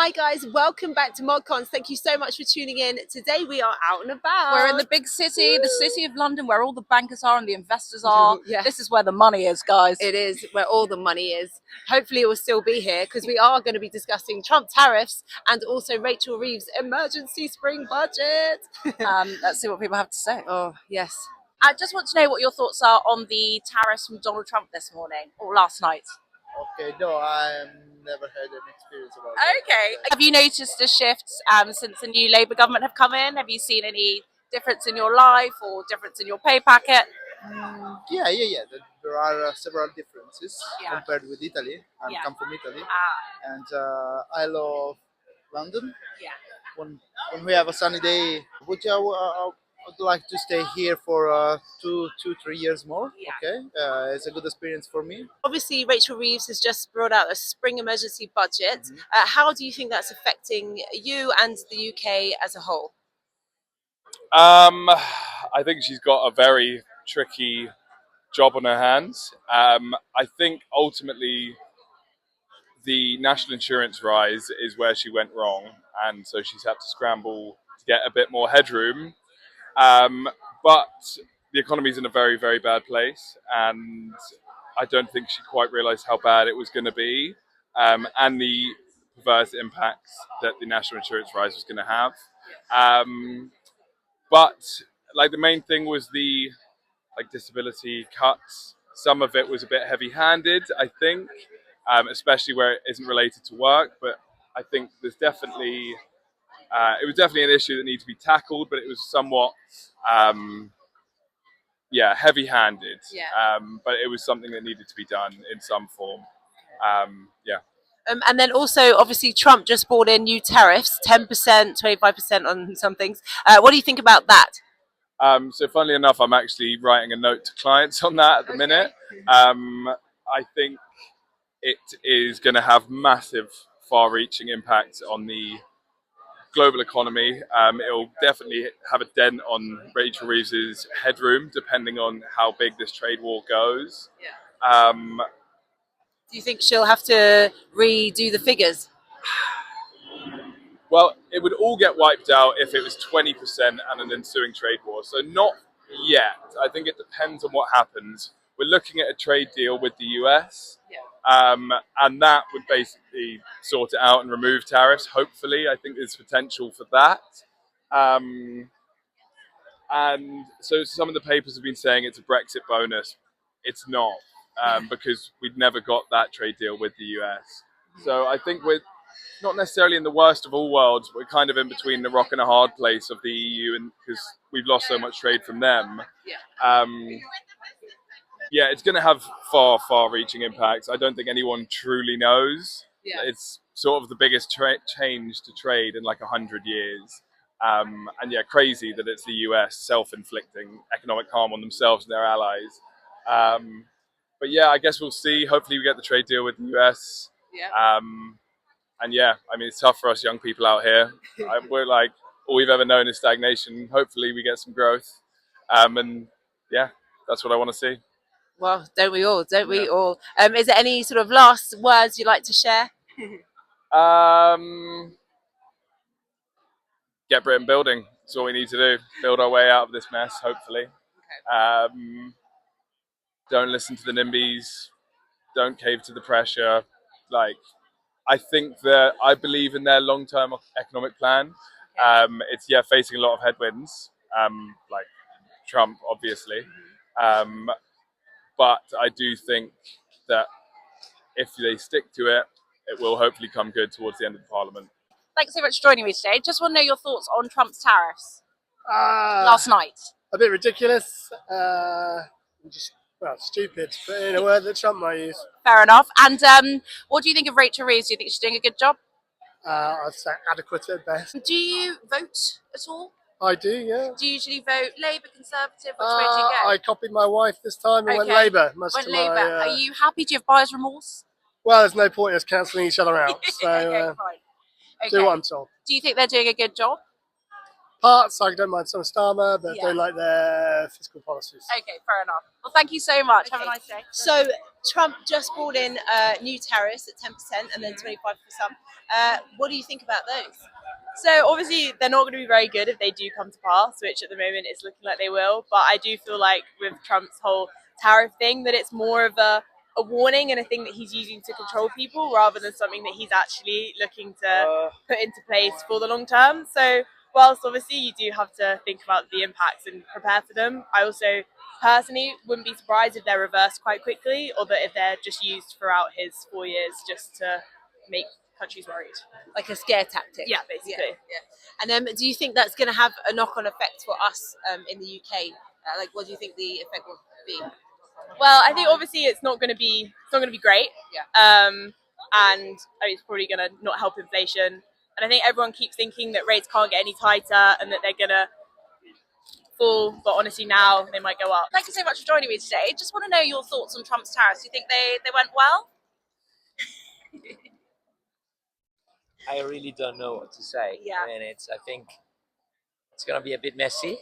Hi guys, welcome back to ModCons. Thank you so much for tuning in. Today we are out and about. We're in the big city, the city of London, where all the bankers are and the investors are. Yeah. This is where the money is, guys. It is where all the money is. Hopefully it will still be here because we are going to be discussing Trump tariffs and also Rachel Reeves' emergency spring budget. Let's see what people have to say. Oh, yes. I just want to know what your thoughts are on the tariffs from Donald Trump this morning or last night. Okay, no, I never had an experience about it. Okay. Have you noticed a shift since the new Labour government have come in? Have you seen any difference in your life or difference in your pay packet? Yeah. There are several differences Yeah. compared with Italy. I Yeah. come from Italy, Ah, and I love London. yeah. When we have a sunny day, I would like to stay here for 3 years more. Yeah. Okay, it's a good experience for me. Obviously, Rachel Reeves has just brought out a spring emergency budget. Mhm. How do you think that's affecting you and the UK as a whole? I think she's got a very tricky job on her hands. I think ultimately the national insurance rise is where she went wrong, and so she's had to scramble to get a bit more headroom. But the economy's in a very, very bad place, and I don't think she quite realised how bad it was going to be, and the perverse impacts that the national insurance rise was going to have. But like the main thing was the disability cuts. Some of it was a bit heavy-handed, I think, especially where it isn't related to work. But I think there's definitely it was definitely an issue that needed to be tackled, but it was somewhat heavy-handed. Yeah. But it was something that needed to be done in some form. Yeah. And then also, obviously, Trump just brought in new tariffs, 10%, 25% on some things. What do you think about that? So funnily enough, I'm actually writing a note to clients on that at the minute. I think it is going to have massive, far-reaching impacts on the global economy. It'll definitely have a dent on Rachel Reeves' headroom, depending on how big this trade war goes. Yeah. Do you think she'll have to redo the figures? Well, it would all get wiped out if it was 20% and an ensuing trade war. So not yet. I think it depends on what happens. We're looking at a trade deal with the US, and that would basically sort it out and remove tariffs. Hopefully, I think there's potential for that. And so some of the papers have been saying it's a Brexit bonus. It's not, because we'd never got that trade deal with the US. So I think we're not necessarily in the worst of all worlds. We're kind of in between the rock and a hard place of the EU, and because we've lost so much trade from them. It's going to have far, far-reaching impacts. I don't think anyone truly knows. Yeah. It's sort of the biggest change to trade in like 100 years. Crazy that it's the US self-inflicting economic harm on themselves and their allies. I guess we'll see. Hopefully we get the trade deal with the US. Yeah. It's tough for us young people out here. We're like, all we've ever known is stagnation. Hopefully we get some growth. That's what I want to see. Well, don't we all? Don't we all? Is there any sort of last words you'd like to share? Get Britain building. That's all we need to do. Build our way out of this mess, hopefully. Okay. Don't listen to the NIMBYs. Don't cave to the pressure. I think that I believe in their long-term economic plan. It's facing a lot of headwinds, like Trump, obviously. But I do think that if they stick to it, it will hopefully come good towards the end of the Parliament. Thanks so much for joining me today. Just want to know your thoughts on Trump's tariffs last night. A bit ridiculous. Stupid, but in a word that Trump might use. Fair enough. And what do you think of Rachel Reeves? Do you think she's doing a good job? I'd say adequate at best. Do you vote at all? I do, yeah. Do you usually vote Labour, Conservative? Which way do you go? I copied my wife this time and went Labour. Went Labour. Are you happy? Do you have buyer's remorse? Well, there's no point in us cancelling each other out. So Okay, fine. do what I'm told. Do you think they're doing a good job? parts. I don't mind some Starmer, but Yeah. don't like their fiscal policies. Okay, fair enough. Well, thank you so much. Have a Okay. nice day. So Trump just brought in new tariffs at 10% and then 25 for some. What do you think about those? So obviously they're not going to be very good if they do come to pass, which at the moment is looking like they will. But I do feel like with Trump's whole tariff thing that it's more of a warning and a thing that he's using to control people rather than something that he's actually looking to put into place for the long term. So whilst obviously you do have to think about the impacts and prepare for them, I also personally wouldn't be surprised if they're reversed quite quickly or that if they're just used throughout his 4 years just to make countries worried. Like a scare tactic? Yeah, basically. And do you think that's going to have a knock-on effect for us in the UK? Like, what do you think the effect will be? Well, I think obviously it's not going to be great. Yeah. And it's probably going to not help inflation. And I think everyone keeps thinking that rates can't get any tighter and that they're going to fall. But honestly, now they might go up. Thank you so much for joining me today. Just want to know your thoughts on Trump's tariffs. Do you think they went well? I really don't know what to say. Yeah. I mean, I think it's going to be a bit messy.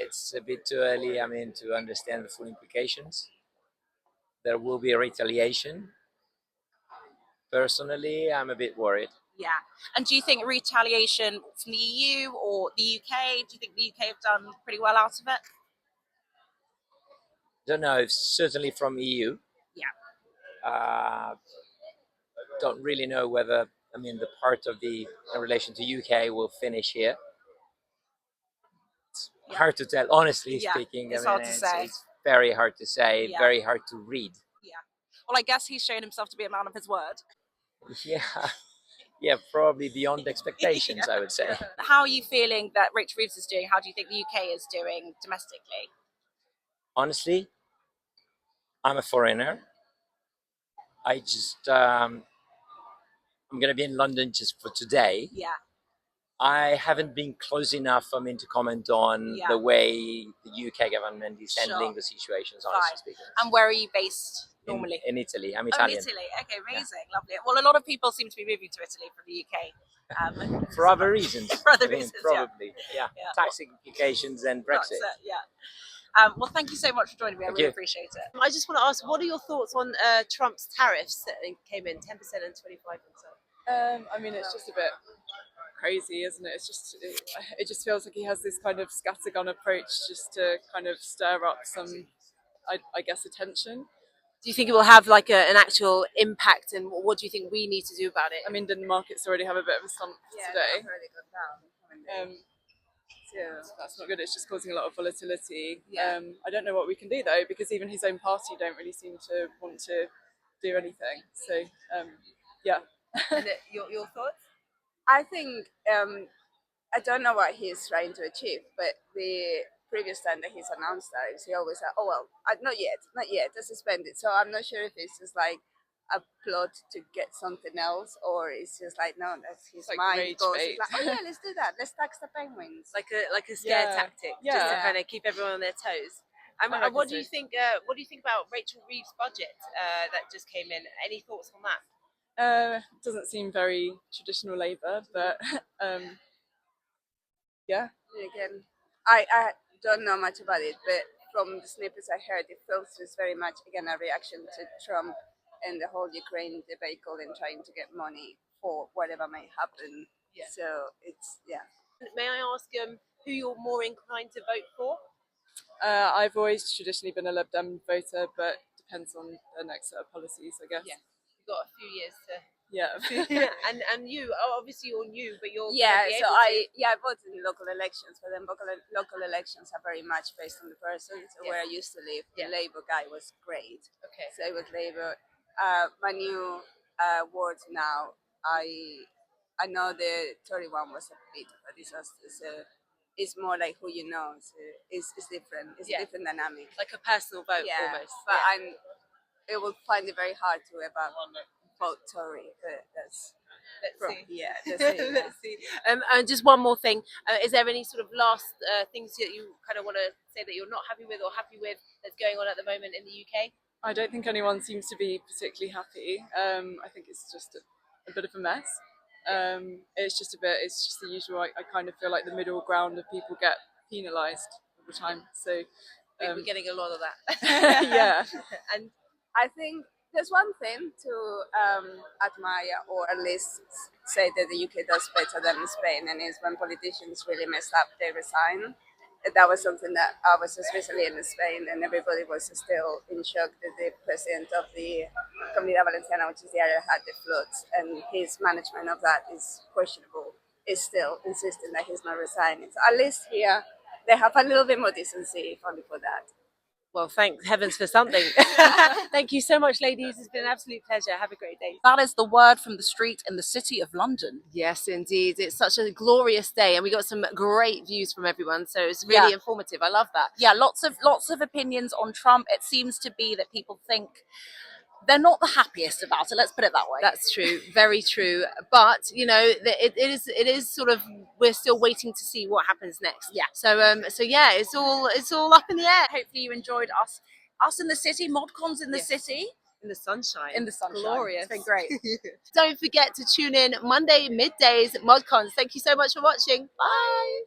It's a bit too early, I mean, to understand the full implications. There will be a retaliation. Personally, I'm a bit worried. Yeah. And do you think retaliation from the EU or the UK? Do you think the UK have done pretty well out of it? Don't know if certainly from EU. Yeah. Don't really know whether, I mean, the part of the in relation to UK will finish here. It's hard to tell, honestly speaking. It's I mean, hard to say. It's very hard to say, Yeah. very hard to read. Yeah. Well, I guess he's shown himself to be a man of his word. Yeah, yeah, probably beyond expectations, I would say. How are you feeling that Rachel Reeves is doing? How do you think the UK is doing domestically? Honestly, I'm a foreigner. I just, I'm going to be in London just for today. Yeah. I haven't been close enough, I mean, to comment on Yeah. the way the UK government is handling Sure. the situations, honestly Fine. speaking. And where are you based normally? In Italy. I'm Oh, Italian. Italy. Okay, amazing, lovely. Well, a lot of people seem to be moving to Italy from the UK. For other reasons. For other I mean, reasons, yeah. probably. Yeah. Yeah. Tax implications and That's Brexit. it, yeah. Well, thank you so much for joining me. I Thank really you. appreciate it. I just want to ask, what are your thoughts on Trump's tariffs that came in 10% and 25%? I mean, it's just a bit crazy, isn't it? It just feels like he has this kind of scattergun approach just to kind of stir up some, I guess, attention. Do you think it will have like an actual impact, and what do you think we need to do about it? I mean, the markets already have a bit of a slump today. So yeah, that's not good. It's just causing a lot of volatility. Yeah. I don't know what we can do though, because even his own party don't really seem to want to do anything. So yeah. And your thoughts? I think I don't know what he's trying to achieve, but the previous time that he's announced tariffs, he always said, "Oh well, not yet, just suspend it." So I'm not sure if it's just like a plot to get something else, or it's just like no, that's his Like mind rage goes bait. like, "Oh yeah, let's do that. Let's tax the penguins." Like a scare Yeah. tactic, just to Yeah. kind of keep everyone on their toes. And I reckon what do so. you think? What do you think about Rachel Reeves' budget that just came in? Any thoughts on that? Doesn't seem very traditional Labour, but yeah. Again, I don't know much about it, but from the snippets I heard, it feels just very much again a reaction to Trump and the whole Ukraine debacle and trying to get money for whatever may happen. Yeah. So it's May I ask who you're more inclined to vote for? I've always traditionally been a Lib Dem voter, but depends on the next set of policies, I guess. Yeah. You've got a few years to. Yeah. and you, obviously you're new, but you're yeah. gonna be So able to. I voted in local elections, but then local elections are very much based on the person. So where I used to live, the Labour guy was great. Okay. So it was Labour. My new ward now, I know the Tory one was a bit of a disaster. So it's more like who you know. So it's different. It's a different dynamic. Like a personal vote almost. But it will find it very hard to ever vote Tory. But that's Let's see. yeah. That's it. Let's see. And just one more thing. Is there any sort of last things that you kind of want to say that you're not happy with or happy with that's going on at the moment in the UK? I don't think anyone seems to be particularly happy. I think it's just a bit of a mess. It's just the usual. I kind of feel like the middle ground of people get penalised all the time. So We're getting a lot of that. yeah. And I think there's one thing to admire, or at least say that the UK does better than Spain, and is when politicians really mess up, they resign. That was something that I was just recently in Spain, and everybody was still in shock that the president of the Comunidad Valenciana, which is the area, had the floods, and his management of that is questionable. Is still insisting that he's not resigning. So at least here, they have a little bit more decency, if only for that. well, thank heavens for something. Thank you so much, ladies. It's been an absolute pleasure. Have a great day. That is the word from the street in the city of London. Yes, indeed. It's such a glorious day, and we got some great views from everyone. So it's really informative. I love that. Yeah, lots of opinions on Trump. It seems to be that people think they're not the happiest about it. Let's put it that way. That's true, very true. But you know, it is sort of, we're still waiting to see what happens next. Yeah. So yeah, it's all up in the air. Hopefully you enjoyed us in the city, ModCons in the city. In the sunshine. In the sunshine. Glorious. It's been great. Don't forget to tune in Monday middays, ModCons. Thank you so much for watching. Bye.